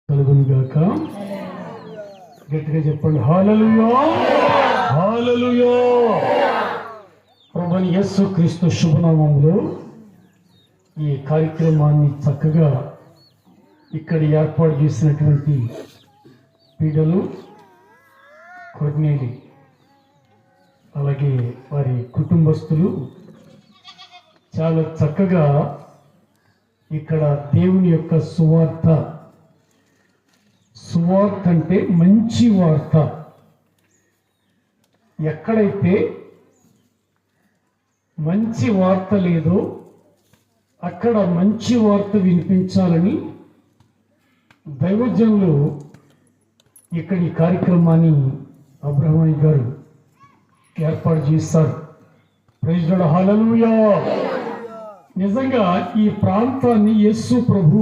కలుగునుగాక. గట్టిగా చెప్పండి, హల్లెలూయా హల్లెలూయా. ప్రభువైన యేసుక్రీస్తు శుభనామములో ఈ కార్యక్రమాన్ని చక్కగా ఇక్కడ ఏర్పాటు చేసినటువంటి పీడలు కొర్నేలి, అలాగే వారి కుటుంబస్తులు చాలా చక్కగా ఇక్కడ దేవుని యొక్క సువార్త అంటే మంచి వార్త. ఎక్కడైతే మంచి వార్త లేదో అక్కడ మంచి వార్త వినిపించాలని దైవజనులు ఇక్కడ ఈ కార్యక్రమాన్ని అబ్రహ్మయ్య గారు ఏర్పాటు చేస్తారు. ప్రైజ్ లార్డ్, హల్లెలూయా. నిజంగా ఈ ప్రాంతాన్ని యేసు ప్రభు